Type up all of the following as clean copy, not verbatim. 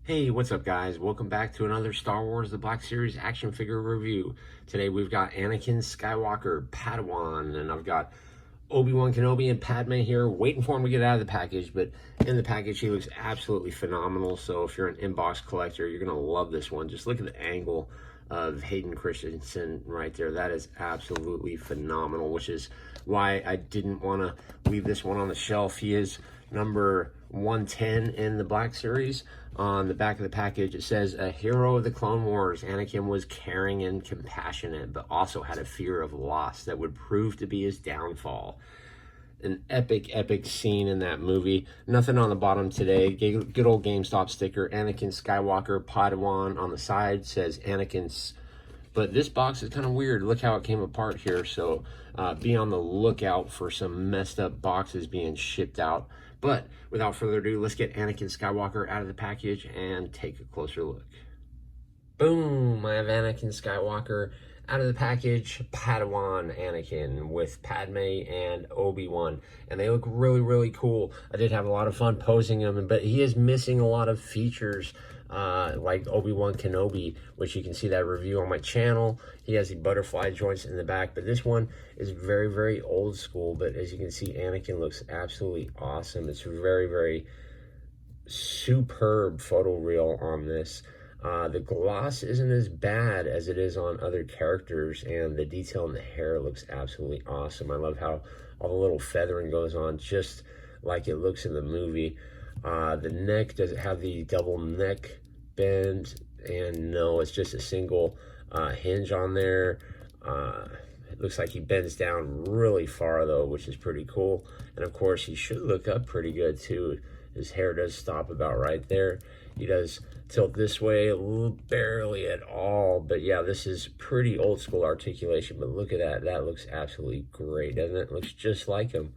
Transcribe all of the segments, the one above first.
Hey, what's up guys? Welcome back to another Star Wars The Black Series action figure review. Today we've got Anakin Skywalker Padawan, and I've got Obi-Wan Kenobi and Padme here waiting for him to get out of the package, but in the package he looks absolutely phenomenal. So if you're an inbox collector, you're gonna love this one. Just look at the angle of Hayden Christensen right there. That is absolutely phenomenal, which is why I didn't want to leave this one on the shelf. He is number 110 in the Black Series. On the back of the package it says, a hero of the Clone Wars, Anakin was caring and compassionate, but also had a fear of loss that would prove to be his downfall. An epic scene in that movie. Nothing on the bottom today. Good old GameStop sticker. Anakin Skywalker Padawan on the side says Anakin's. But this box is kind of weird. Look how it came apart here. So be on the lookout for some messed up boxes being shipped out. But without further ado, let's get Anakin Skywalker out of the package and take a closer look. Boom! I have Anakin Skywalker out of the package. Padawan Anakin with Padme and Obi-Wan, and they look really cool. I did have a lot of fun posing him, but he is missing a lot of features like Obi-Wan Kenobi, which you can see that review on my channel. He has the butterfly joints in the back, but this one is very old school. But as you can see, Anakin looks absolutely awesome. It's very superb photoreal on this. The gloss isn't as bad as it is on other characters, and the detail in the hair looks absolutely awesome. I love how all the little feathering goes on just like it looks in the movie. The neck, does it have the double neck bend? And no, it's just a single hinge on there. It looks like he bends down really far though, which is pretty cool. And of course he should look up pretty good too. His hair does stop about right there. He does tilt this way barely at all, but yeah, this is pretty old school articulation. But look at that. That looks absolutely great, doesn't it? It looks just like him.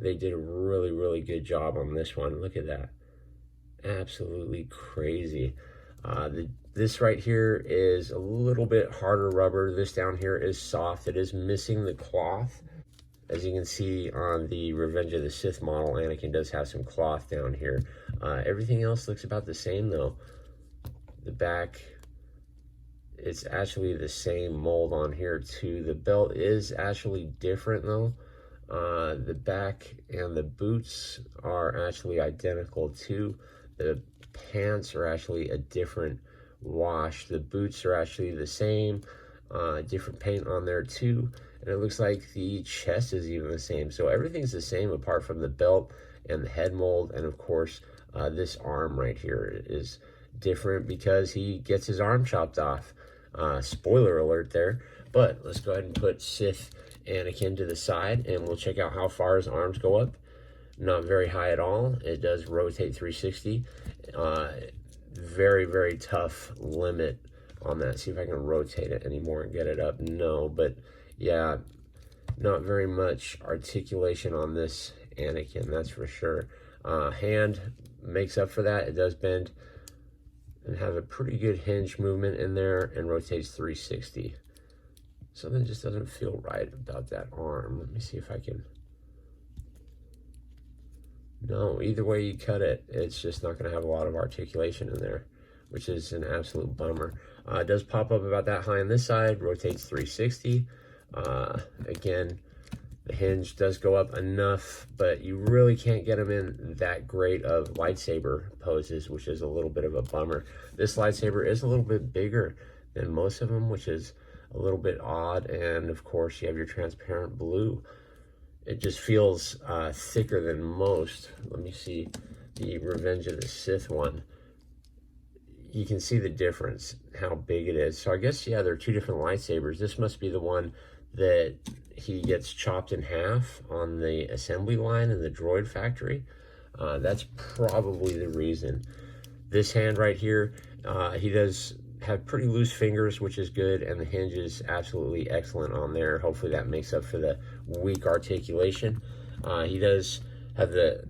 They did a really good job on this one. Look at that. Absolutely crazy. This right here is a little bit harder rubber. This down here is soft. It is missing the cloth. As you can see on the Revenge of the Sith model, Anakin does have some cloth down here. Everything else looks about the same though. The back, it's actually the same mold on here too. The belt is actually different though. The back and the boots are actually identical too. The pants are actually a different wash. The boots are actually the same. Different paint on there too. And it looks like the chest is even the same. So everything's the same apart from the belt and the head mold. And of course, this arm right here is different because he gets his arm chopped off. Spoiler alert there. But let's go ahead and put Sith Anakin to the side, and we'll check out how far his arms go up. Not very high at all. It does rotate 360. Very tough limit on that. See if I can rotate it anymore and get it up. No, but yeah, not very much articulation on this Anakin, that's for sure. Hand makes up for that. It does bend and have a pretty good hinge movement in there and rotates 360. Something just doesn't feel right about that arm. Let me see if I can. No, either way you cut it, it's just not going to have a lot of articulation in there, which is an absolute bummer. It does pop up about that high on this side, rotates 360. Again, the hinge does go up enough, but you really can't get them in that great of lightsaber poses, which is a little bit of a bummer. This lightsaber is a little bit bigger than most of them, which is a little bit odd. And of course you have your transparent blue. It just feels thicker than most. Let me see the Revenge of the Sith one. You can see the difference, how big it is. So I guess, yeah, there are two different lightsabers. This must be the one that he gets chopped in half on the assembly line in the droid factory. That's probably the reason. This hand right here, he does have pretty loose fingers, which is good, and the hinge is absolutely excellent on there. Hopefully that makes up for the weak articulation. He does have the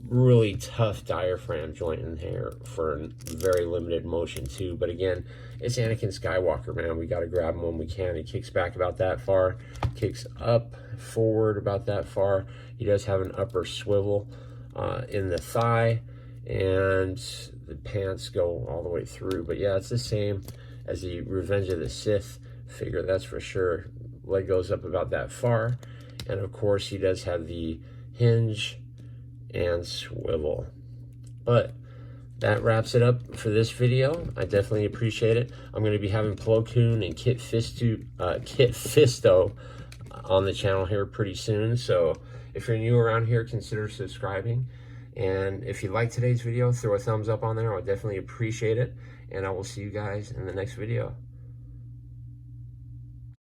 really tough diaphragm joint in here for very limited motion too. But again, it's Anakin Skywalker, man. We got to grab him when we can. He kicks back about that far, kicks up forward about that far. He does have an upper swivel in the thigh, and the pants go all the way through. But yeah, it's the same as the Revenge of the Sith figure, that's for sure. Leg goes up about that far. And of course, he does have the hinge and swivel. But that wraps it up for this video. I definitely appreciate it. I'm going to be having Plo Koon and Kit Fisto on the channel here pretty soon. So if you're new around here, consider subscribing. And if you like today's video, throw a thumbs up on there. I would definitely appreciate it. And I will see you guys in the next video.